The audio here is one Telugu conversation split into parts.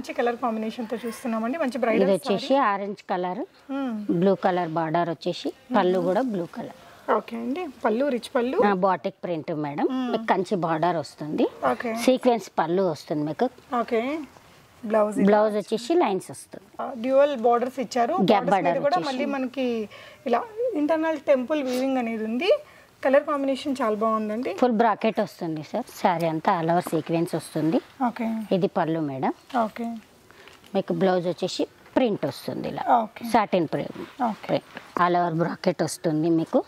మంచి కలర్ కాంబినేషన్ తో చూస్తున్నామండి. మంచి బ్రైడల్ ఇది వచ్చేసి orange colour, blue colour border వచ్చేసి, పళ్ళు కూడా బ్లూ కలర్. ఓకే అండి, పళ్ళు రిచ్ పళ్ళు, batik print madam. Kanchi border వస్తుంది, ఓకే సీక్వెన్స్ పళ్ళు వస్తుంది మీకు. ఓకే, బ్లౌజ్ వచ్చేసి లైన్స్ వస్తుంది, డ్యూయల్ బార్డర్స్ ఇచ్చారు. గ్యాప్ బార్డర్ కూడా మళ్ళీ మనకి ఇలా ఇంటర్నల్ టెంపుల్ వీవింగ్ అనేది ఉంది. కలర్ కాంబినేషన్ చాలా బాగుందండి. ఫుల్ బ్రాకెట్ వస్తుంది సార్, శారీ అంతా ఆల్ ఓవర్ సీక్వెన్స్ వస్తుంది. ఓకే, ఇది పళ్ళు మేడం. ఓకే, మీకు బ్లౌజ్ వచ్చేసి ప్రింట్ వస్తుంది ఇలా, satin print, all over bracket వస్తుంది మీకు.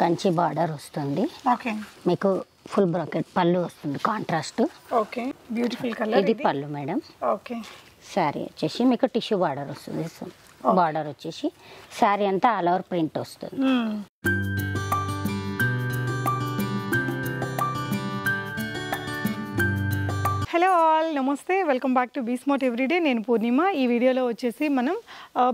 కంచి బార్డర్ వస్తుంది. ఓకే, మీకు ఫుల్ బ్రాకెట్ పళ్ళు వస్తుంది కాంట్రాస్ట్. Okay, beautiful colour. ఇది పళ్ళు మేడం. ఓకే, శారీ వచ్చేసి మీకు టిష్యూ బార్డర్ వస్తుంది. బార్డర్ వచ్చేసి శారీ అంతా ఆల్ ఓవర్ ప్రింట్ వస్తుంది. హలో ఆల్, నమస్తే, welcome back to be smart everyday. నేను పూర్ణిమ. ఈ వీడియోలో వచ్చేసి మనం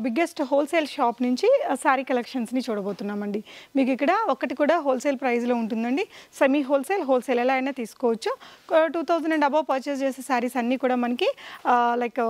బిగ్గెస్ట్ హోల్సేల్ షాప్ నుంచి శారీ కలెక్షన్స్ని చూడబోతున్నామండి. మీకు ఇక్కడ ఒకటి కూడా హోల్సేల్ ప్రైస్లో ఉంటుందండి. సెమీ హోల్సేల్ ఎలా అయినా తీసుకోవచ్చు. 2000 అండ్ అబవ్ పర్చేస్ చేసే శారీస్ అన్నీ కూడా మనకి లైక్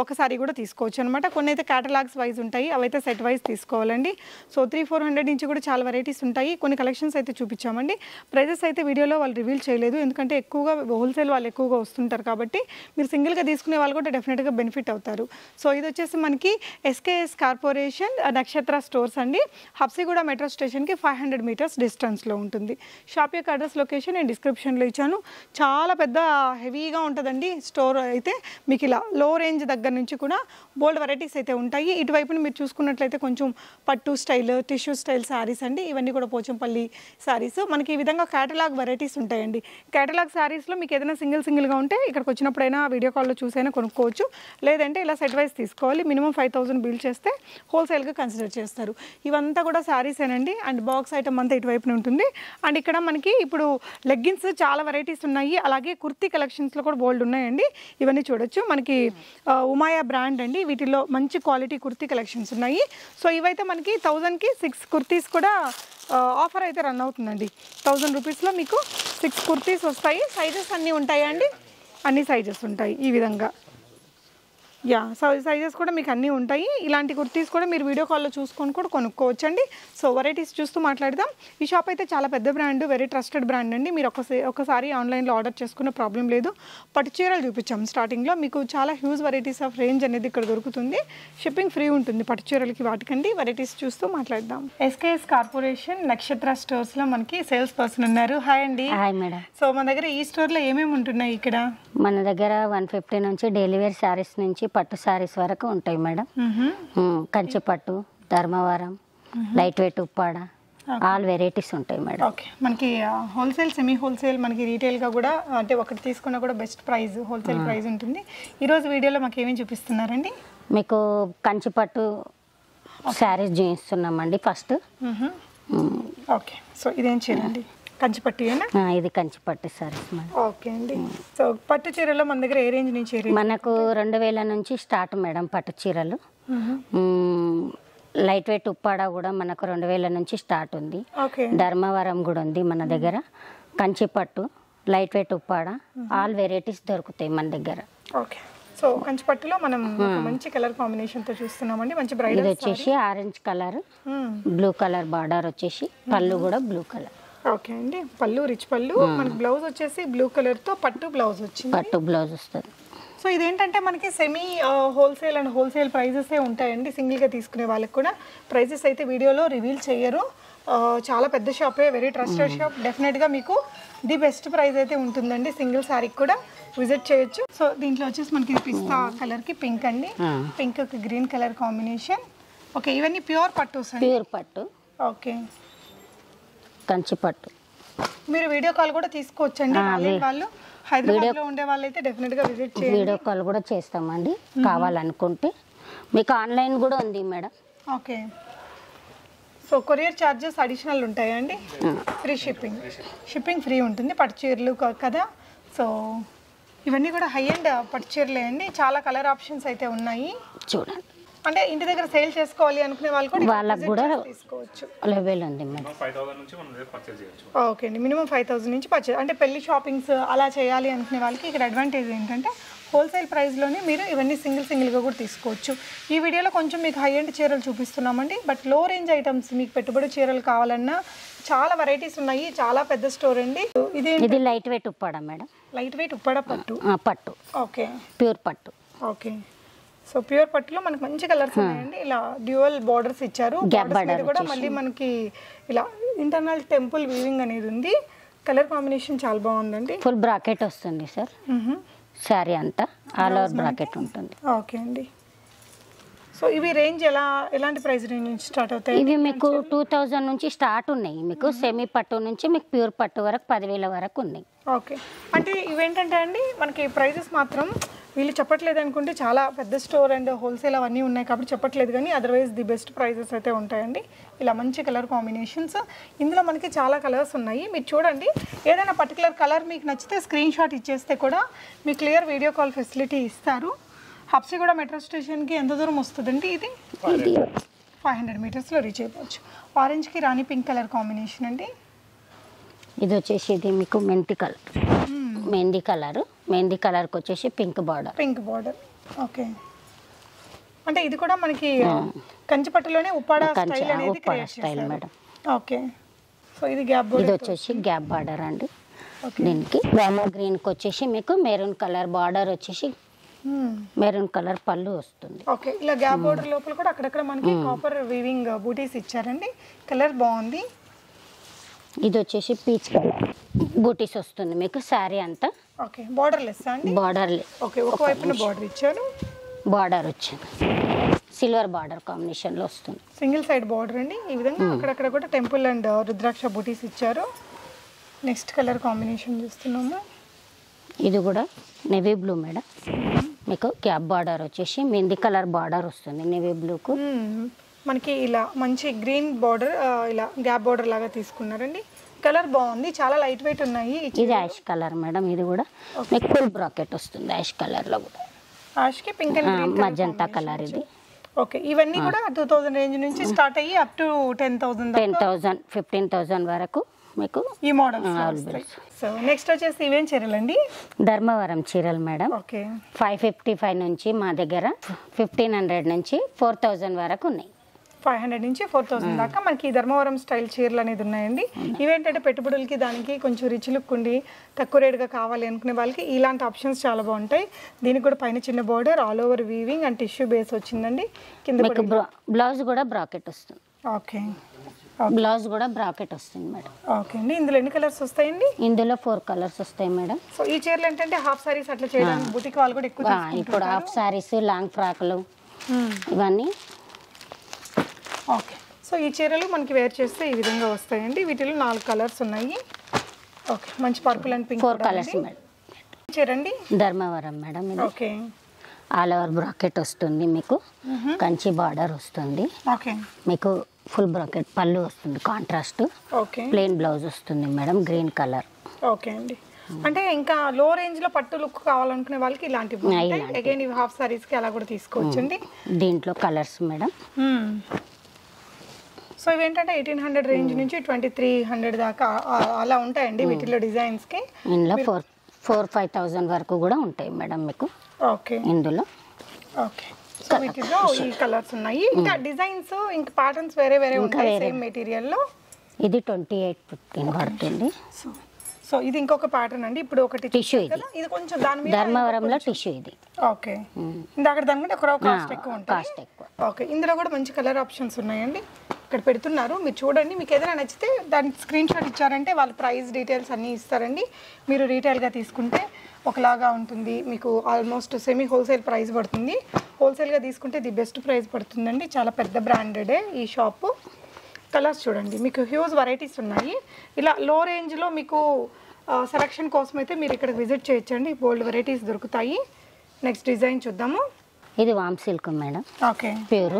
ఒక శారీ కూడా తీసుకోవచ్చు అనమాట. కొన్ని అయితే క్యాటలాగ్స్ వైజ్ ఉంటాయి, అవైతే సెట్ వైజ్ తీసుకోవాలండి. సో 300-400 నుంచి కూడా చాలా వెరైటీస్ ఉంటాయి. కొన్ని కలెక్షన్స్ అయితే చూపించామండి. ప్రైజెస్ అయితే వీడియోలో వాళ్ళు రివీల్ చేయలేదు, ఎందుకంటే ఎక్కువగా హోల్సేల్ వాళ్ళు ఎక్కువగా వస్తుంటారు కాబట్టి మీరు సింగిల్గా తీసుకునే వాళ్ళు కూడా డెఫినెట్గా బెనిఫిట్ అవుతారు. సో ఇది వచ్చేసి మనకి ఎస్కేఎస్ కార్పొరేషన్ నక్షత్ర స్టోర్స్ అండి. హబ్సిగూడ మెట్రో స్టేషన్కి 500 మీటర్స్ డిస్టెన్స్లో ఉంటుంది. షాప్ యొక్క అడ్రస్ లొకేషన్ నేను డిస్క్రిప్షన్లో ఇచ్చాను. చాలా పెద్ద హెవీగా ఉంటుందండి స్టోర్ అయితే. మీకు ఇలా లో రేంజ్ దగ్గర నుంచి కూడా బోల్డ్ వెరైటీస్ అయితే ఉంటాయి. ఇటువైపున మీరు చూసుకున్నట్లయితే కొంచెం పట్టు స్టైల్, టిష్యూ స్టైల్ శారీస్ అండి. ఇవన్నీ కూడా పోచంపల్లి శారీస్. మనకి ఈ విధంగా కేటలాగ్ వెరైటీస్ ఉంటాయండి. కేటలాగ్ శారీస్లో మీకు ఏదైనా సింగిల్గా ఉంటే ఇక్కడికి వచ్చినప్పుడైనా వీడియో కాల్లో చూసైనా కొనుక్కోవచ్చు. లేదంటే ఇలా సెట్ వైజ్ తీసుకోవాలి. మినిమం 5000 బిల్ చేస్తే హోల్సేల్గా కన్సిడర్ చేస్తారు. ఇవంతా కూడా శారీసేనండి. అండ్ బాక్స్ ఐటమ్ అంతా ఇటువైపున ఉంటుంది. అండ్ ఇక్కడ మనకి ఇప్పుడు లెగ్గిన్స్ చాలా వెరైటీస్ ఉన్నాయి. అలాగే కుర్తీ కలెక్షన్స్లో కూడా బోల్డ్ ఉన్నాయండి. ఇవన్నీ చూడొచ్చు. మనకి ఉమాయా బ్రాండ్ అండి. వీటిలో మంచి క్వాలిటీ కుర్తీ కలెక్షన్స్ ఉన్నాయి. సో ఇవైతే మనకి 1000కి 6 కుర్తీస్ కూడా ఆఫర్ అయితే రన్ అవుతుందండి. 1000 రూపీస్లో మీకు 6 కుర్తీస్ వస్తాయి. సైజెస్ అన్నీ ఉంటాయండి, అన్ని సైజెస్ ఉంటాయి ఈ విధంగా. సైజెస్ కూడా మీకు అన్నీ ఉంటాయి. ఇలాంటి కుర్తీస్ కూడా మీరు వీడియో కాల్లో చూసుకొని కూడా కొనుక్కోవచ్చండి. సో వెరైటీస్ చూస్తూ మాట్లాడదాం. ఈ షాప్ అయితే చాలా పెద్ద బ్రాండ్, వెరీ ట్రస్టెడ్ బ్రాండ్ అండి. మీరు ఒకసారి ఆన్లైన్లో ఆర్డర్ చేసుకునే ప్రాబ్లం లేదు. పట్టు చీరలు చూపించాం స్టార్టింగ్లో. మీకు చాలా హ్యూజ్ వెరైటీస్ ఆఫ్ రేంజ్ అనేది ఇక్కడ దొరుకుతుంది. షిప్పింగ్ ఫ్రీ ఉంటుంది పట్టు చీరలకి, వాటికండి. వెరైటీస్ చూస్తూ మాట్లాడదాం. ఎస్కేఎస్ కార్పొరేషన్ నక్షత్ర స్టోర్స్లో మనకి సేల్స్ పర్సన్ ఉన్నారు. హాయ్ అండి. Hi madam. సో మన దగ్గర ఈ స్టోర్లో ఏమేమి ఉంటున్నాయి? ఇక్కడ మన దగ్గర 150 నుంచి డైలీ వేర్ శారీస్ నుంచి పట్టు శారీస్ వరకు ఉంటాయి మేడం. కంచి పట్టు, Dharmavaram, light weight Uppada, all varieties ఉంటాయి మేడం. ఓకే, మనకి హోల్సేల్, సెమీ హోల్సేల్, మనకి రీటైల్గా కూడా అంటే ఒకటి తీసుకున్నా కూడా బెస్ట్ ప్రైస్, హోల్సేల్ ప్రైస్ ఉంటుంది. ఈరోజు వీడియోలో మాకు ఏమేమి చూపిస్తున్నారండి? మీకు కంచి పట్టు శారీస్ చూపిస్తున్నామండి ఫస్ట్. ఓకే, సో ఇదేం చేయండి? కంచిపట్టు. ఇది కంచిపట్టు సారీస్ మేడం. ఓకే అండి. సో పట్టు చీరలో మన దగ్గర ఏ రేంజ్ నుంచి? మనకు 2000 నుంచి స్టార్ట్ మేడం పట్టు చీరలు. లైట్ వెయిట్ ఉప్పాడ కూడా మనకు 2000 నుంచి స్టార్ట్ ఉంది. ధర్మవరం కూడా ఉంది మన దగ్గర. కంచిపట్టు, light weight Uppada, all varieties దొరుకుతాయి మన దగ్గర. ఓకే, సో కంచిపట్టులో మనం మంచి కలర్ కాంబినేషన్ తో చూస్తున్నామండి. మంచి బ్రైడల్. ఇది వచ్చేసి orange colour, blue colour border వచ్చేసి, పళ్ళు కూడా బ్లూ కలర్. ఓకే అండి, పళ్ళు రిచ్ పళ్ళు. మనకి బ్లౌజ్ వచ్చేసి బ్లూ కలర్ తో పట్టు బ్లౌజ్ వచ్చింది. పట్టు బ్లౌజ్ వస్తుంది. సో ఇదేంటంటే మనకి semi wholesale and wholesale prices ఉంటాయండి. సింగిల్గా తీసుకునే వాళ్ళకి కూడా ప్రైజెస్ అయితే వీడియోలో రివీల్ చేయరు. చాలా పెద్ద షాపే, వెరీ ట్రస్టెడ్ షాప్. డెఫినెట్గా మీకు ది బెస్ట్ ప్రైస్ అయితే ఉంటుందండి. సింగిల్ శారీకి కూడా విజిట్ చేయొచ్చు. సో దీంట్లో వచ్చేసి మనకి పిస్తా కలర్కి పింక్ అండి, pink green colour combination. Okay, ఇవన్నీ ప్యూర్ పట్టు. ప్యూర్ పట్టు. ఓకే, కంచిపట్టు. మీరు వీడియో కాల్ కూడా తీసుకోవచ్చండి. వాళ్ళు హైదరాబాద్లో ఉండే వాళ్ళు అయితే డెఫినెట్గా విజిట్ చేయండి. వీడియో కాల్ కూడా చేస్తామండి కావాలనుకుంటే. మీకు ఆన్లైన్ కూడా ఉంది madam. Okay, so courier charges additional ఉంటాయండి. ఫ్రీ షిప్పింగ్ ఫ్రీ ఉంటుంది. పట్టు చీరలు కదా. సో ఇవన్నీ కూడా హై అండ్ పట్టు చీరలే అండి. చాలా కలర్ ఆప్షన్స్ అయితే ఉన్నాయి. చూడండి, అంటే ఇంటి దగ్గర సేల్ చేసుకోవాలి అనుకునే వాళ్ళు కూడా వాళ్ళకి కూడా తీసుకోవచ్చు. లెవెల్ ఉంది మేడం. 5000 నుంచి మనం పర్చేస్ చేయొచ్చు. ఓకే అండి, మినిమం 5000 నుంచి పర్చేస్. అంటే పెళ్లి షాపింగ్స్ అలా చేయాలి అనుకునే వాళ్ళకి ఇక్కడ అడ్వాంటేజ్ ఏంటంటే హోల్సేల్ ప్రైస్లోనే మీరు ఇవన్నీ సింగిల్గా కూడా తీసుకోవచ్చు. ఈ వీడియోలో కొంచెం మీకు హై ఎండ్ చీరలు చూపిస్తున్నామండి. బట్ లో రేంజ్ ఐటమ్స్ మీకు పెట్టుబడి చీరలు కావాలన్నా చాలా వెరైటీస్ ఉన్నాయి. చాలా పెద్ద స్టోర్ అండి. ఇది light weight Uppada madam. Light weight Uppada పట్టు. పట్టు. ఓకే. ప్యూర్ పట్టు. ఓకే. సో ప్యూర్ పట్టులో మనకు మంచి కలర్స్ ఉన్నాయండి. ఇలా డ్యూయల్ బార్డర్స్ ఇచ్చారు. బార్డర్స్ కూడా మళ్ళీ మనకి ఇలా ఇంటర్నల్ టెంపుల్ వీవింగ్ అనేది ఉంది. కలర్ కాంబినేషన్ చాలా బాగుందండి. ఫుల్ బ్రాకెట్ వస్తుంది సార్. శారీ అంతా ఆల్ ఓవర్ బ్రాకెట్ ఉంటుంది. ఓకే అండి. సో ఇవి రేంజ్ ఎలాంటి ప్రైస్ రేంజ్ నుంచి స్టార్ట్ అవుతాయి? ఇవి మీకు 2000 నుంచి స్టార్ట్ ఉన్నాయి. మీకు సెమీ పట్టు నుంచి మీకు ప్యూర్ పట్టు వరకు 10,000 వరకు ఉన్నాయి. ఓకే. అంటే ఇవేంటంటే అండి మనకి ప్రైజెస్ మాత్రం వీళ్ళు చెప్పట్లేదు అనుకుంటే, చాలా పెద్ద స్టోర్ అండ్ హోల్సేల్ అవన్నీ ఉన్నాయి కాబట్టి చెప్పట్లేదు, కానీ అదర్వైజ్ ది బెస్ట్ ప్రైజెస్ అయితే ఉంటాయండి. ఇలా మంచి కలర్ కాంబినేషన్స్. ఇందులో మనకి చాలా కలర్స్ ఉన్నాయి. మీరు చూడండి, ఏదైనా పర్టికులర్ కలర్ మీకు నచ్చితే స్క్రీన్ షాట్ ఇచ్చేస్తే కూడా మీకు క్లియర్ వీడియో కాల్ ఫెసిలిటీ ఇస్తారు. హబ్సిగూడ మెట్రో స్టేషన్కి ఎంత దూరం వస్తుందండి? ఇది 500 మీటర్స్లో రీచ్ అయిపోవచ్చు. ఆరెంజ్కి రాణి పింక్ కలర్ కాంబినేషన్ అండి. ఇది వచ్చేసి ఇది మీకు మెంతి కలర్. మెహందీ కలర్కి వచ్చేసి పింక్ బార్డర్. ఓకే. అంటే ఇది కూడా మనకి కంచిపట్టులోనే ఉప్పాడ స్టైల్ అనేది create style madam. Okay. So ఇది గ్యాప్ బార్డర్. ఇది వచ్చేసి గ్యాప్ బార్డర్ అండి. దీనికి రామా గ్రీన్కి వచ్చేసి మీకు మెరూన్ కలర్ బార్డర్ వచ్చేసి మెరూన్ కలర్ పళ్ళు వస్తుంది. ఓకే. ఇలా గ్యాప్ బార్డర్ లోపల కూడా అక్కడక్కడ మనకి కాపర్ వీవింగ్ బూటీస్ ఇచ్చారండి. కలర్ బాగుంది. ఇది వచ్చేసి పీచ్ కలర్ బూటీస్ వస్తుంది మీకు శారీ అంతా. ఓకే. బార్డర్ లెస్ అండి. Border less. ఓకే. ఒక వైపున బార్డర్ ఇచ్చారు. బార్డర్ వచ్చింది సిల్వర్ బార్డర్ కాంబినేషన్లో వస్తుంది. సింగిల్ సైడ్ బార్డర్ అండి. ఈ విధంగా అక్కడక్కడ కూడా టెంపుల్ అండ్ రుద్రాక్ష బూటీస్ ఇచ్చారు. నెక్స్ట్ కలర్ కాంబినేషన్ చూస్తున్నాము. ఇది కూడా నేవీ బ్లూ మేడం. మీకు క్యాప్ బార్డర్ వచ్చేసి మెహందీ కలర్ బార్డర్ వస్తుంది నేవీ బ్లూకు. మనకి ఇలా మంచి గ్రీన్ బార్డర్, ఇలా గ్యాప్ బార్డర్ లాగా తీసుకున్నారండి. కలర్ బాగుంది. చాలా లైట్ వెయిట్ ఉన్నాయి. ఇది యాష్ కలర్ మేడం. ఇది కూడా మీకు ఫుల్ బ్రాకెట్ వస్తుంది యాష్ కలర్లో కూడా. Yaskhi pink and green magenta colour ఇది. ఓకే. ఇవన్నీ కూడా 2000 రేంజ్ నుంచి స్టార్ట్ అయ్యి అప్ టు 10,000 15,000 వరకు మీకు ఈ మోడల్స్. సో నెక్స్ట్ వచ్చేసి ఇవేం చీరలండి? ధర్మవరం చీరలు మేడం. ఓకే. 555 నుంచి మా దగ్గర 1500 నుంచి 4000 వరకు ఉన్నాయి. 500 నుంచి 4000 దాకా మనకి ధర్మవరం స్టైల్ చీరలు అనేది ఉన్నాయండి. ఇవేంటంటే పెట్టుబడులకి దానికి కొంచెం రిచ్ లుక్ ఉండి తక్కువ రేటుగా కావాలి అనుకునే వాళ్ళకి ఇలాంటి ఆప్షన్స్ చాలా బాగుంటాయి. దీనికి కూడా పైన చిన్న border, all over weaving and tissue base వచ్చిందండి. కింద బ్లౌజ్ కూడా బ్రాకెట్ వస్తుంది. ఓకే. బ్లౌజ్ కూడా బ్రాకెట్ వస్తుంది మేడం. ఓకే అండి. ఇందులో ఎన్ని కలర్స్ వస్తాయండి? ఇందులో 4 కలర్స్ వస్తాయి మేడం. సో ఈ చీరలు ఏంటంటే హాఫ్ సారీస్ అట్లా చేయడానికి బుటిక్ వాళ్ళు కూడా ఎక్కువ ఇప్పుడు హాఫ్ సారీస్, లాంగ్ ఫ్రాక్లు ఇవన్నీ. ఓకే. సో ఈ చీరలు మనకి వేర్ చేస్తే ఈ విధంగా వస్తాయండి. వీటిలో 4 కలర్స్ ఉన్నాయి. ఓకే. మంచి purple and pink 4 colours madam. చీరండి Dharmavaram madam. Okay. All over bracket వస్తుంది మీకు. కంచి బార్డర్ వస్తుంది. ఓకే. మీకు ఫుల్ బ్రాకెట్ పళ్ళు వస్తుంది కాంట్రాస్ట్. ఓకే. ప్లెయిన్ బ్లౌజ్ వస్తుంది మేడం గ్రీన్ కలర్. ఓకే అండి. అంటే ఇంకా లో రేంజ్ లో పట్టు లుక్ కావాలనుకునే వాళ్ళకి ఇలాంటివి అగైన్ ఇవి హాఫ్ సారీస్ కి అలా కూడా తీసుకోవచ్చండి. దీంట్లో కలర్స్ మేడం. సో ఇవేంటంటే 1800 రేంజ్ నుంచి 2300 దాకా అలా ఉంటాయండి వీటిలో డిజైన్స్ కి. ఇందులో 4,000-5,000 వరకు కూడా ఉంటాయి మేడం మీకు. ఓకే. ఇందులో ఓకే. సో వీటిలో ఈ కలర్స్ ఉన్నాయి. ఇంకా డిజైన్స్ ఇంకా ప్యాటర్న్స్ వేరే వేరే ఉంటాయి సేమ్ మెటీరియల్ లో. ఇది 2815 పడుతుంది. సో ఇది ఇంకొక ప్యాటర్న్ అండి. ఇప్పుడు ఒకటి టిష్యూ ఇది కొంచెం దాని మీద ధర్మవరంలో టిష్యూ ఇది. ఓకే. ఇందాక దానికంటే ఒక కాస్ట్ ఎక్కువ ఉంటుంది. కాస్ట్ ఎక్కువ. ఓకే. ఇందులో కూడా మంచి కలర్ ఆప్షన్స్ ఉన్నాయండి. ఇక్కడ పెడుతున్నారు, మీరు చూడండి. మీకు ఏదైనా నచ్చితే దాని స్క్రీన్ షాట్ ఇచ్చారంటే వాళ్ళ ప్రైస్ డీటెయిల్స్ అన్నీ ఇస్తారండి. మీరు రీటైల్గా తీసుకుంటే ఒకలాగా ఉంటుంది. మీకు ఆల్మోస్ట్ సెమీ హోల్సేల్ ప్రైస్ పడుతుంది. హోల్సేల్గా తీసుకుంటే ది బెస్ట్ ప్రైస్ పడుతుందండి. చాలా పెద్ద బ్రాండెడే ఈ షాపు. కలర్స్ చూడండి, మీకు హ్యూజ్ వెరైటీస్ ఉన్నాయి. ఇలా లో రేంజ్లో మీకు సెలక్షన్ కోసం అయితే మీరు ఇక్కడ విజిట్ చేయొచ్చండి. బోల్డ్ వెరైటీస్ దొరుకుతాయి. నెక్స్ట్ డిజైన్ చూద్దాము. ఇది వామ్ సిల్క్ మేడం. ఓకే. ప్యూర్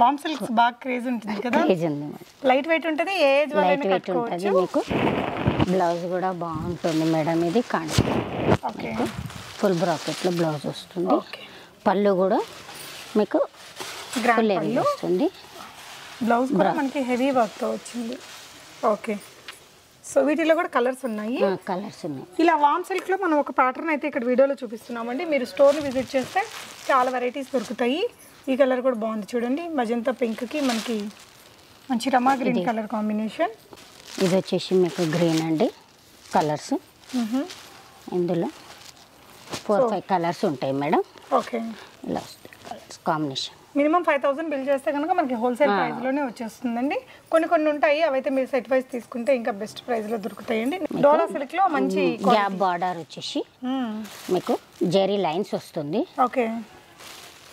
వామ్ సిల్క్స్ బాగా క్రేజ్ ఉంటుంది కదా. లైట్ వెయిట్ ఉంటుంది. ఏ ఏజ్ వాళ్ళైనా కట్టుకోవచ్చు. మీకు బ్లౌజ్ కూడా బాగుంటుంది మేడం. ఇది కాండి. ఓకే. ఫుల్ బ్రాకెట్లో బ్లౌజ్ వస్తుంది. ఓకే. పళ్ళు కూడా మీకు గ్రాండ్ పళ్ళు వస్తుంది. బ్లౌజ్ కూడా మనకి హెవీ వర్క్తో వచ్చింది. ఓకే. సో వీటిలో కూడా కలర్స్ ఉన్నాయి. కలర్స్ ఉన్నాయి. ఇలా వామ్ సిల్క్లో మనం ఒక ప్యాటర్న్ అయితే ఇక్కడ వీడియోలో చూపిస్తున్నామండి. మీరు స్టోర్ని విజిట్ చేస్తే చాలా వెరైటీస్ దొరుకుతాయి. ఈ కలర్ కూడా బాగుంది చూడండి, మజంతా పింక్కి మనకి మంచి రమా గ్రీన్ కలర్ కాంబినేషన్. ఇది వచ్చేసి మీకు గ్రీన్ అండి కలర్స్. ఇందులో 4-5 కలర్స్ ఉంటాయి మేడం. ఓకే, ఇలా వస్తాయి కలర్స్ కాంబినేషన్. మినిమం 5000 బిల్ చేస్తే కనుక మనకి హోల్సేల్ ప్రైస్లోనే వచ్చేస్తుందండి. కొన్ని ఉంటాయి, అవైతే మీరు సెట్ వైజ్ తీసుకుంటే ఇంకా బెస్ట్ ప్రైస్లో దొరుకుతాయండి. డోలా సిల్క్లో మంచి గ్యాప్ బార్డర్ వచ్చేసి మీకు జెరీ లైన్స్ వస్తుంది. ఓకే,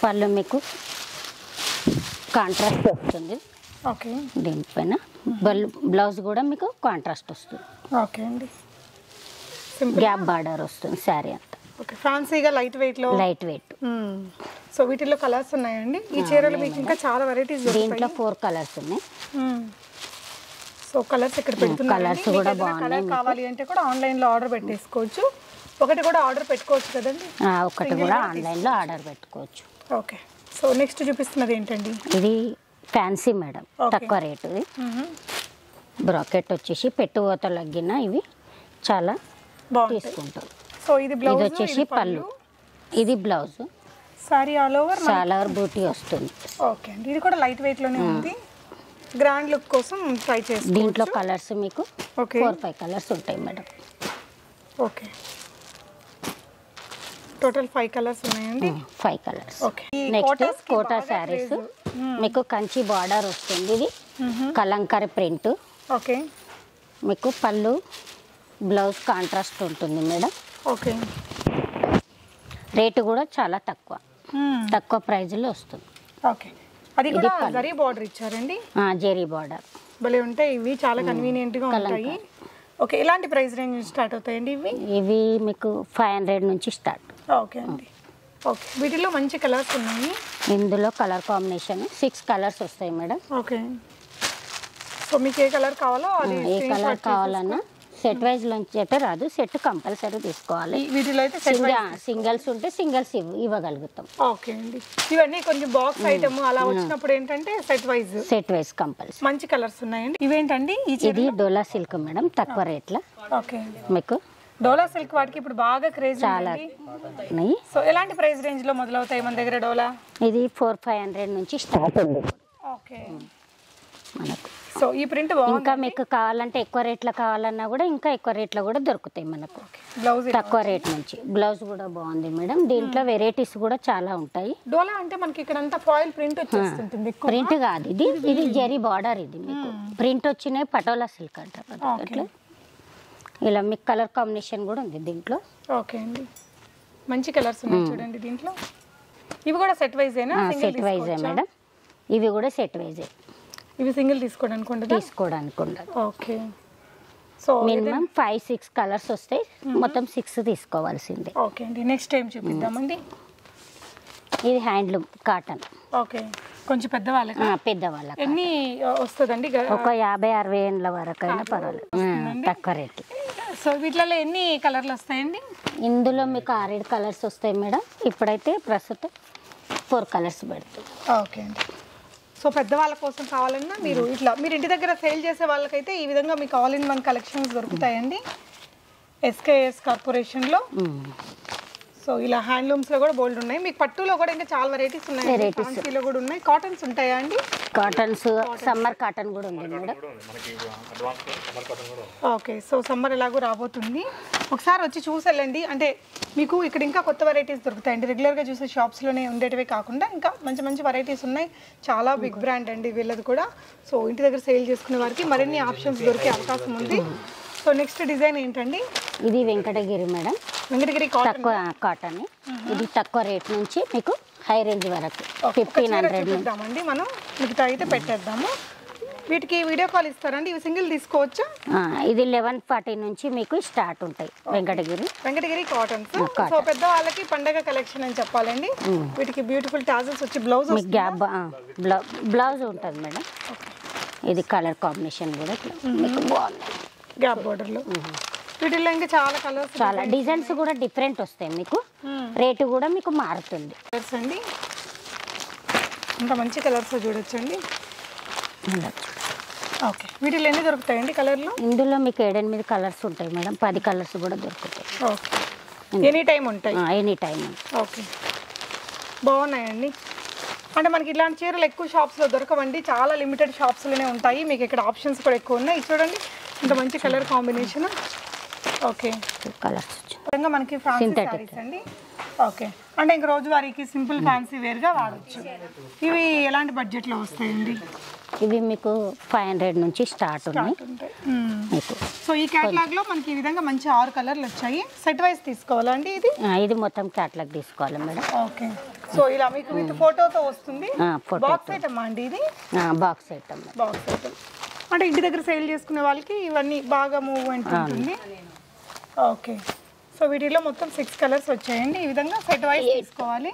పళ్ళు మీకు కాంట్రాస్ట్ వస్తుంది. ఓకే, దీనిపైన బ్లౌజ్ కూడా మీకు కాంట్రాస్ట్ వస్తుంది. ఓకే అండి, గ్యాప్ బార్డర్ వస్తుంది శారీ అంతా. ఓకే, ఫ్యాన్సీగా లైట్ వెయిట్లో. Light weight. సో వీటిలో కలర్స్ ఉన్నాయండి. ఈ చీరలు మీకు ఇంకా చాలా వెరైటీస్ దీంట్లో 4 కలర్స్ ఉన్నాయి. సో కలర్స్ ఇక్కడ పెడుతున్నారు. కలర్స్ కూడా బాగున్నాయి. కావాలి అంటే కూడా ఆన్లైన్లో ఆర్డర్ పెట్టేసుకోవచ్చు. ఒకటి కూడా ఆర్డర్ పెట్టుకోవచ్చు కదండి. ఒకటి కూడా ఆన్లైన్లో ఆర్డర్ పెట్టుకోవచ్చు. ఓకే, సో నెక్స్ట్ చూపిస్తున్నది ఏంటండి? ఇది ఫ్యాన్సీ మేడం, తక్కువ రేటు. ఇది బ్రాకెట్ వచ్చేసి పెట్టుబోత లగ్గిన ఇవి చాలా తీసుకుంటారు. సో ఇది బ్లౌజ్ వచ్చేసి పళ్ళు, ఇది బ్లౌజ్. సారీ ఆల్ ఓవర్ బూటీ వస్తుంది. ఓకే అండి, ఇది కూడా లైట్ వెయిట్ లోనే ఉంది. గ్రాండ్ లుక్ కోసం ట్రై చేస్తాం. దీంట్లో కలర్స్ మీకు ఓకే 4-5 కలర్స్ ఉంటాయి మేడం. ఓకే, టోటల్ 5 కలర్స్ ఉన్నాయండి. 5 colours. Okay, next Kota saris మీకు కంచి బార్డర్ వస్తుంది. ఇది కలంకారీ ప్రింట్. ఓకే, మీకు పళ్ళు బ్లౌజ్ కాంట్రాస్ట్ ఉంటుంది మేడం. ఓకే, రేటు కూడా చాలా తక్కువ ప్రైజ్లో వస్తుంది. ఓకే, అది కూడా జరీ బార్డర్ ఇచ్చారండి. జెరీ బార్డర్ భలే ఉంటాయి ఇవి, చాలా కన్వీనియంట్గా ఉంటాయి. ఓకే, ఎలాంటి ప్రైస్ రేంజ్ నుంచి స్టార్ట్ అవుతాయండి ఇవి? ఇవి మీకు 500 నుంచి స్టార్ట్. ఓకే అండి, ఓకే, వీటిలో మంచి కలర్స్ ఉన్నాయి. ఇందులో కలర్ కాంబినేషన్ 6 కలర్స్ వస్తాయి మేడం. ఓకే, సో మీకు ఏ కలర్ కావాలో అది ఏ కలర్ కావాలన్నా సెట్ వైజ్ నుంచి అయితే రాదు, సెట్ కంపల్సరీ తీసుకోవాలి. వీటిలో అయితే సింగిల్స్ ఉంటే సింగిల్స్ ఇవ్వగలుగుతాం. ఓకే అండి, ఇవన్నీ కొంచెం బాక్స్ ఐటమ్ అలా వచ్చినప్పుడు ఏంటంటే సెట్ వైజ్ కంపల్సరీ. మంచి కలర్స్ ఉన్నాయండి. ఇవేంటండి? ఇది డోలా సిల్క్ మేడం, తక్కువ రేట్ల. ఓకే, మీకు డోలా సిల్క్ వాటికి ఇప్పుడు బాగా క్రేజ్ చాలా. సో ఎలాంటి ప్రైస్ రేంజ్ లో మొదలవుతాయి మన దగ్గర డోలా? ఇది 400-500 నుంచి స్టార్ట్ ఉంది. ఓకే, మనకు సో ఈ ప్రింట్ ఇంకా మీకు కావాలంటే ఎక్కువ రేట్లో కావాలన్నా కూడా ఇంకా ఎక్కువ రేట్లో కూడా దొరుకుతాయి మనకు. బ్లౌజ్ తక్కువ రేట్ నుంచి. బ్లౌజ్ కూడా బాగుంది మేడం. దీంట్లో వెరైటీస్ కూడా చాలా ఉంటాయి. డోలా అంటే మనకి ఇక్కడ అంతా ఫాయిల్ ప్రింట్ వచ్చేస్తుంటుంది. ప్రింట్ కాదు ఇది, ఇది జెరీ బార్డర్. ఇది మీకు ప్రింట్ వచ్చినాయి పటోలా సిల్క్ అంటారు. ఇలా మీకు కలర్ కాంబినేషన్ కూడా ఉంది దీంట్లో. ఓకే అండి, మంచి కలర్స్ ఉన్నాయి చూడండి దీంట్లో. ఇవి కూడా సెట్ వైజేనా? సెట్ వైజే మేడం, ఇవి కూడా సెట్ వైజే. ఇవి సింగిల్ తీసుకోవడానికి ఉండదు. ఓకే, సో మినిమం 5-6 కలర్స్ వస్తాయి, మొత్తం 6 తీసుకోవాల్సిందే. ఓకే అండి, నెక్స్ట్ టైం చూపిద్దామండి. ఇది హ్యాండ్లూమ్ కాటన్. ఓకే, కొంచెం పెద్దవాళ్ళకి. పెద్దవాళ్ళకి ఎన్ని వస్తుందండి? ఒక 50-60 ఏళ్ళ వరకు అయినా పర్వాలేదు, తక్కువ రేట్లు. సో వీటిలో ఎన్ని కలర్లు వస్తాయండి? ఇందులో మీకు 6 కలర్స్ వస్తాయి మేడం. ఇప్పుడైతే ప్రస్తుతం 4 కలర్స్ పెడతాం. ఓకే అండి, సో పెద్దవాళ్ళ కోసం కావాలన్నా మీరు ఇట్లా మీరు ఇంటి దగ్గర సేల్ చేసే వాళ్ళకైతే ఈ విధంగా మీకు ఆల్ ఇన్ వన్ కలెక్షన్స్ దొరుకుతాయండి ఎస్కేఎస్ కార్పొరేషన్లో. సో ఇలా హ్యాండ్లూమ్స్లో కూడా బోల్డ్ ఉన్నాయి. మీకు పట్టులో కూడా ఇంకా చాలా వెరైటీస్ ఉన్నాయి. ఫ్యాన్సీలో కూడా ఉన్నాయి. కాటన్స్ ఉంటాయా అండి? కాటన్స్, సమ్మర్ కాటన్ కూడా ఉంది మేడం. ఓకే, సో సమ్మర్ ఎలాగో రాబోతుంది, ఒకసారి వచ్చి చూసి వెళ్ళండి. అంటే మీకు ఇక్కడ ఇంకా కొత్త వెరైటీస్ దొరుకుతాయండి. రెగ్యులర్గా చూసే షాప్స్లోనే ఉండేటివే కాకుండా ఇంకా మంచి మంచి వెరైటీస్ ఉన్నాయి. చాలా బిగ్ బ్రాండ్ అండి వీళ్ళది కూడా. సో ఇంటి దగ్గర సేల్ చేసుకునే వారికి మరిన్ని ఆప్షన్స్ దొరికే అవకాశం ఉంది. సో నెక్స్ట్ డిజైన్ ఏంటండి? ఇది వెంకటగిరి మేడం, వెంకటగిరి తక్కువ కాటన్. ఇది తక్కువ రేట్ నుంచి మీకు హై రేంజ్ వరకు 1500 చూద్దామండి. మనం మిగతా అయితే పెట్టేద్దాము. వీటికి వీడియో కాల్ ఇస్తారండి? ఇవి సింగిల్ తీసుకోవచ్చా? ఇది 1140 నుంచి మీకు స్టార్ట్ ఉంటాయి. వెంకటగిరి కాటన్స్. సో పెద్ద వాళ్ళకి పండగ కలెక్షన్ అని చెప్పాలండి. వీటికి బ్యూటిఫుల్ టాజల్స్ వచ్చి బ్లౌజ్ బ్లౌజ్ ఉంటుంది మేడం. ఇది కలర్ కాంబినేషన్ కూడా మీకు బాగుంది, గ్యాప్ బోర్డర్లో. వీటిల్లో ఇంకా చాలా కలర్స్, చాలా డిజైన్స్ కూడా డిఫరెంట్ వస్తాయి మీకు. రేటు కూడా మీకు మారుతుంది అండి. ఇంకా మంచి కలర్స్ చూడొచ్చండి. ఓకే, వీటిలో ఎన్ని దొరుకుతాయండి కలర్లు? ఇందులో మీకు 7-8 కలర్స్ ఉంటాయి మేడం, 10 కలర్స్ కూడా దొరుకుతాయి. ఓకే, ఎనీ టైం ఉంటాయి? Any time. ఓకే, బాగున్నాయండి. అంటే మనకి ఇలాంటి చీరలు ఎక్కువ షాప్స్లో దొరకవండి, చాలా లిమిటెడ్ షాప్స్లోనే ఉంటాయి. మీకు ఇక్కడ ఆప్షన్స్ కూడా ఎక్కువ ఉన్నాయి. చూడండి ఇంత మంచి కలర్ కాంబినేషన్. ఓకే, కలర్స్ మనకి ఫ్యాన్సీ సారీస్ అండి. ఓకే, అంటే ఇంక రోజువారీకి సింపుల్ ఫ్యాన్సీ వేర్గా వాడచ్చు. ఇవి ఎలాంటి బడ్జెట్లో వస్తాయండి? ఇవి మీకు 500 నుంచి స్టార్ట్ ఉన్నాయి మీకు. సో ఈ క్యాటలాగ్లో మనకి ఈ విధంగా మంచి 6 కలర్లు వచ్చాయి. సెట్ వైజ్ తీసుకోవాలా అండి ఇది? ఇది మొత్తం క్యాటలాగ్ తీసుకోవాలి మేడం. ఓకే, సో ఇలా మీకు విత్ ఫోటోతో వస్తుంది. బాక్స్ ఐటమ్ అండి ఇది? Box item. బాక్స్ ఐటమ్ అంటే ఇంటి దగ్గర సేల్ చేసుకునే వాళ్ళకి ఇవన్నీ బాగా మూవ్మెంట్ ఉంటుంది. ఓకే, సో వీటిలో మొత్తం 6 కలర్స్ వచ్చాయండి. ఈ విధంగా సెట్ వైజ్ తీసుకోవాలి.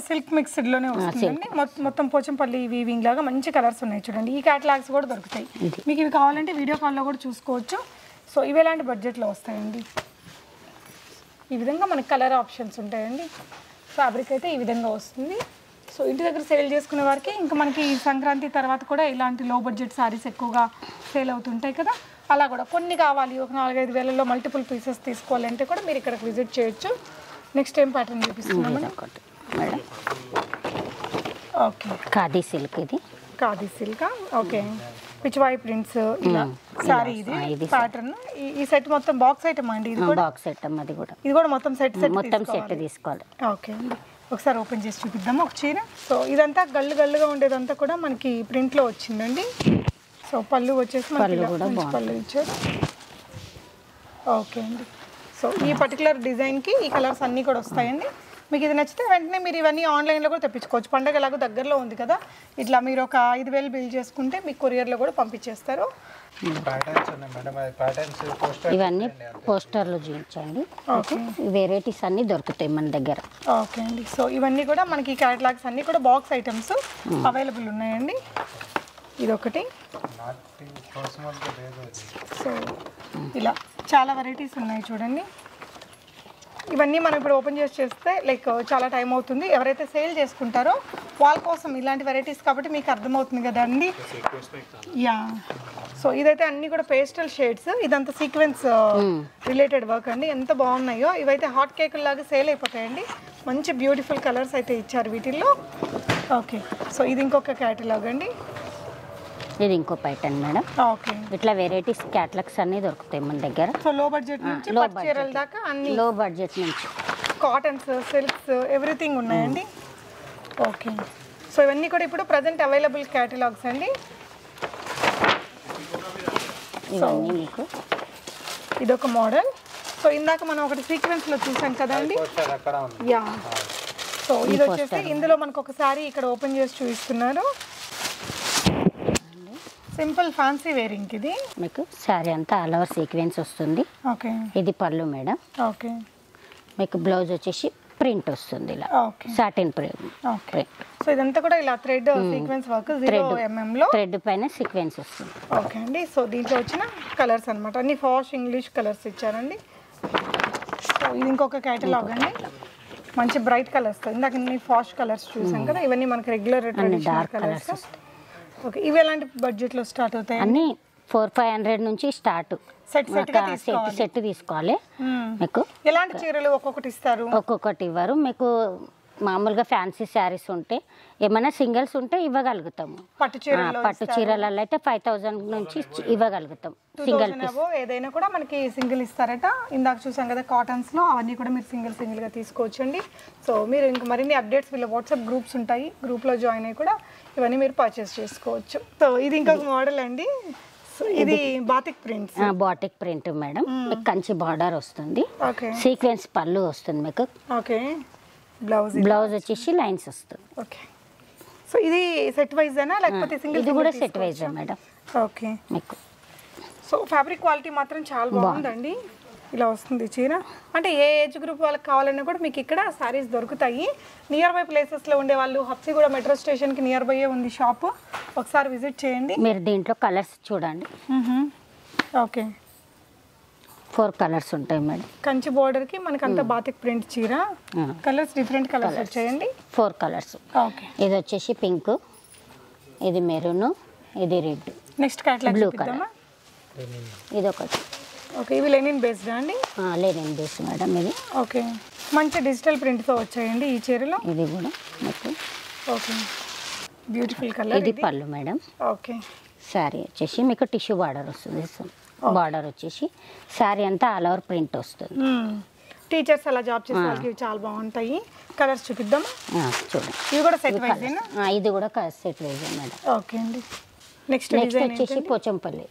సిల్క్ మిక్స్డ్లోనే వస్తుందండి. మొత్తం పోచంపల్లి వీవింగ్ లాగా మంచి కలర్స్ ఉన్నాయి చూడండి. ఈ క్యాటలాగ్స్ కూడా దొరుకుతాయి మీకు. ఇవి కావాలంటే వీడియో కాల్లో కూడా చూసుకోవచ్చు. సో ఇవి ఎలాంటి బడ్జెట్లో వస్తాయండి? ఈ విధంగా మనకి కలర్ ఆప్షన్స్ ఉంటాయండి. ఫ్యాబ్రిక్ అయితే ఈ విధంగా వస్తుంది. సో ఇంటి దగ్గర సేల్ చేసుకునే వారికి ఇంకా మనకి సంక్రాంతి తర్వాత కూడా ఇలాంటి లో బడ్జెట్ సారీస్ ఎక్కువగా సేల్ అవుతుంటాయి కదా, అలా కూడా కొన్ని కావాలి ఒక 4-5 వేలలో మల్టిపుల్ పీసెస్ తీసుకోవాలంటే కూడా మీరు ఇక్కడికి విజిట్ చేయొచ్చు. నెక్స్ట్ ఏం ప్యాటర్న్ చూపిస్తున్నాం మేడం? Okay, khadi silk. ఇది khadi silk. Okay, pichwai prints ఇలా సారీ. ఇది ప్యాటర్న్. ఈ సెట్ మొత్తం బాక్స్ ఐటమ్ అండి? ఇది కూడా బాక్స్ ఐటమ్. అది కూడా ఇది కూడా మొత్తం సెట్ తీసుకోవాలి. ఓకే అండి, ఒకసారి ఓపెన్ చేసి చూపిద్దాము ఒక చీర. సో ఇదంతా గల్లుగా ఉండేదంతా కూడా మనకి ప్రింట్లో వచ్చిందండి. సో పళ్ళు వచ్చేసి పళ్ళు ఇచ్చారు. ఓకే అండి, సో ఈ పర్టికులర్ డిజైన్కి ఈ కలర్స్ అన్నీ కూడా వస్తాయండి. మీకు ఇది నచ్చితే వెంటనే మీరు ఇవన్నీ ఆన్లైన్లో కూడా తెప్పించుకోవచ్చు. పండగ ఎలాగో దగ్గరలో ఉంది కదా, ఇట్లా మీరు ఒక 5,000 బిల్ చేసుకుంటే మీకు కొరియర్లో కూడా పంపించేస్తారు. ఇవన్నీ పోస్టర్లు చూపించండి. వెరైటీస్ అన్నీ దొరుకుతాయి మన దగ్గర. ఓకే అండి, సో ఇవన్నీ కూడా మనకి క్యాటలాగ్స్ అన్నీ కూడా బాక్స్ ఐటమ్స్ అవైలబుల్ ఉన్నాయండి. ఇదొకటి. సో ఇలా చాలా వెరైటీస్ ఉన్నాయి చూడండి. ఇవన్నీ మనం ఇప్పుడు ఓపెన్ చేస్తే లైక్ చాలా టైం అవుతుంది. ఎవరైతే సేల్ చేసుకుంటారో వాళ్ళ కోసం ఇలాంటి వెరైటీస్ కాబట్టి మీకు అర్థమవుతుంది కదా అండి. యా, సో ఇదైతే అన్నీ కూడా పేస్టల్ షేడ్స్. ఇదంతా సీక్వెన్స్ రిలేటెడ్ వర్క్ అండి. ఎంత బాగున్నాయో. ఇవైతే హాట్ కేకుల లాగా సేల్ అయిపోతాయండి. మంచి బ్యూటిఫుల్ కలర్స్ అయితే ఇచ్చారు వీటిల్లో. ఓకే, సో ఇది ఇంకొక క్యాటలాగ్ అండి. ఇది ఇంకో ప్యాటర్న్ మేడం. ఓకే, ఇట్లా వెరైటీస్ క్యాటలాగ్స్ అన్నీ దొరుకుతాయి మన దగ్గర. సో లో బడ్జెట్ నుంచి పట్టు చీరల దాకా అన్ని, లో బడ్జెట్ నుంచి కాటన్స్, సిల్క్స్, ఎవ్రీథింగ్ ఉన్నాయండి. ఓకే, సో ఇవన్నీ కూడా ఇప్పుడు ప్రజెంట్ అవైలబుల్ క్యాటలాగ్స్ అండి. ఇవన్నీ మీకు ఇదొక మోడల్. సో ఇందాక మనం ఒకటి సీక్వెన్స్లో చూసాం కదండి. యా, సో ఇది వచ్చేసి ఇందులో మనకు ఒకసారి ఇక్కడ ఓపెన్ చేసి చూపిస్తున్నారు. Simple fancy wearing. ఇది మీకు శారీ అంతా ఆల్ ఓవర్ సీక్వెన్స్ వస్తుంది. ఓకే, ఇది పళ్ళు మేడం. ఓకే, మీకు బ్లౌజ్ వచ్చేసి ప్రింట్ వస్తుంది ఇలా. Okay, satin print. Okay, so ఇదంతా కూడా ఇలా థ్రెడ్ సీక్వెన్స్ వర్క్ 0mm లో థ్రెడ్ పైన సీక్వెన్స్ వస్తుంది. ఓకే అండి, సో దీంట్లో వచ్చిన కలర్స్ అనమాట. అన్ని ఫాష్ ఇంగ్లీష్ కలర్స్ ఇచ్చారండి. సో ఇది ఇంకొక క్యాటలాగ్ అండి. మంచి బ్రైట్ కలర్స్. ఇందాక ఫాష్ కలర్స్ చూసాం కదా, ఇవన్నీ మనకి రెగ్యులర్ డార్క్ కలర్స్. ఓకే, ఇవి ఎలాంటి బడ్జెట్లో స్టార్ట్ అవుతాయి? అన్ని 400-500 నుంచి స్టార్ట్. సెట్ తీసుకోవాలి. మీకు ఎలాంటి చీరలు ఒక్కొక్కటి ఇస్తారు? ఒక్కొక్కటి ఇవ్వరు మీకు. మామూలుగా ఫ్యాన్సీ శారీస్ ఉంటే ఏమైనా సింగిల్స్ ఉంటే ఇవ్వగలుగుతాము. పట్టు చీరలలో అయితే 5,000 నుంచి ఇవ్వగలుగుతాం. సింగిల్ ఏదైనా కూడా మనకి సింగిల్ ఇస్తారట. ఇందాక చూసాం కదా కాటన్స్ లో, అవన్నీ కూడా మీరు సింగిల్ గా తీసుకోవచ్చండి. సో మీరు ఇంకా మరిన్ని అప్డేట్స్ వీళ్ళ వాట్సాప్ గ్రూప్స్ ఉంటాయి, గ్రూప్ లో జాయిన్ అయ్యి కూడా ఇవన్నీ మీరు పర్చేస్ చేసుకోవచ్చు. సో ఇది ఇంకొక మోడల్ అండి. ఇది batik prints. Batik print madam. మీకు కంచి బార్డర్ వస్తుంది. సీక్వెన్స్ పళ్ళు వస్తుంది మీకు. ఓకే, బ్లౌజ్ వచ్చేసి లైన్స్ వస్తుంది. ఓకే, సో ఇది సెట్ వైజ్ అయినా లేకపోతే సింగిల్? ఇది కూడా సెట్ వైజ్ మేడం. ఓకే, మీకు సో ఫ్యాబ్రిక్ క్వాలిటీ మాత్రం చాలా బాగుందండి. ఇలా వస్తుంది చీర. అంటే ఏ ఏజ్ గ్రూప్ వాళ్ళకి కావాలన్నా కూడా మీకు ఇక్కడ సారీస్ దొరుకుతాయి. నియర్ బై ప్లేసెస్లో ఉండే వాళ్ళు హబ్సిగూడ మెట్రో స్టేషన్కి నియర్ బై ఉంది షాప్. ఒకసారి విజిట్ చేయండి. మీరు దీంట్లో కలర్స్ చూడండి. ఓకే, 4 కలర్స్ ఉంటాయి మేడం. కంచి బోర్డర్కి మనకి అంతా బాతిక్ ప్రింట్ చీర. కలర్స్ డిఫరెంట్ కలర్స్ వచ్చాయండి. 4 కలర్స్. ఓకే, ఇది వచ్చేసి పింక్, ఇది మెరూన్, ఇది రెడ్. Next catalogue Blue చూపిద్దామా? ఇది ఒకటి. ఓకే, ఇవి లెనిన్ బేస్డ్ అండి? లేనిన్ బేస్ మేడం ఇది. ఓకే, మంచి డిజిటల్ ప్రింట్తో వచ్చాయండి ఈ చీరలో. ఇది కూడా మీకు. Okay, beautiful colour. ఇది పళ్ళు మేడం. ఓకే, శారీ వచ్చేసి మీకు టిష్యూ బార్డర్ వస్తుంది. బార్డర్ వచ్చేసి శారీ అంతా ఆల్ ఓవర్ ప్రింట్ వస్తుంది. టీచర్స్ అలా జాబ్ చేసే వాళ్ళకి ఇవి చాలా బాగుంటాయి. కలర్స్ చూపిద్దాం. చూడండి, ఇవి కూడా సెట్ వైజేనా? ఇది కూడా సెట్ వైజ్ మేడం. ఓకే అండి. నెక్స్ట్ నెక్స్ట్ వచ్చేసి పోచంపల్లి.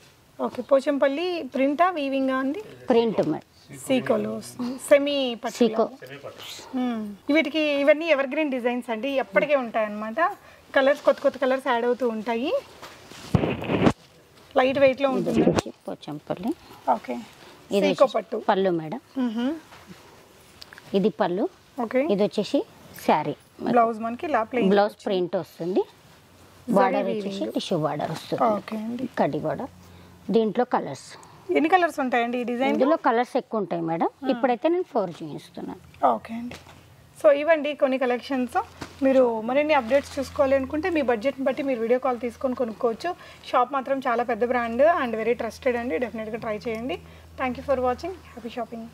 ఓకే, పోచంపల్లి ప్రింటా వీవింగా అండి? Print madam. సీకోలో వస్తుంది, సెమీ సీకో. వీటికి ఇవన్నీ ఎవర్ గ్రీన్ డిజైన్స్ అండి, ఎప్పటికే ఉంటాయి అన్నమాట. కలర్స్ కొత్త కొత్త కలర్స్ యాడ్ అవుతూ ఉంటాయి. లైట్ వెయిట్ లో ఉంటుంది పోచంపల్లి. ఓకే, ఇది సీకో పట్టు పళ్ళు మేడం. ఇది పళ్ళు. ఓకే, ఇది వచ్చేసి శారీ. బ్లౌజ్ మనకి ఇలా ప్లెయిన్ బ్లౌజ్ ప్రింట్ వస్తుంది. బార్డర్ వచ్చేసి టిష్యూ బార్డర్ వస్తుంది. ఓకే అండి. కడ్డీ బార్డర్. దీంట్లో కలర్స్ ఎన్ని కలర్స్ ఉంటాయండి ఈ డిజైన్? ఇందులో కలర్స్ ఎక్కువ ఉంటాయి మేడం. ఇప్పుడైతే నేను 4 చూపిస్తున్నాను. ఓకే అండి. సో ఇవ్వండి కొన్ని కలెక్షన్స్. మీరు మరిన్ని అప్డేట్స్ చూసుకోవాలి అనుకుంటే మీ బడ్జెట్ని బట్టి మీరు వీడియో కాల్ తీసుకొని కొనుక్కోవచ్చు. షాప్ మాత్రం చాలా పెద్ద బ్రాండ్ అండ్ వెరీ ట్రస్టెడ్ అండి. డెఫినెట్గా ట్రై చేయండి. Thank you for watching. Happy shopping.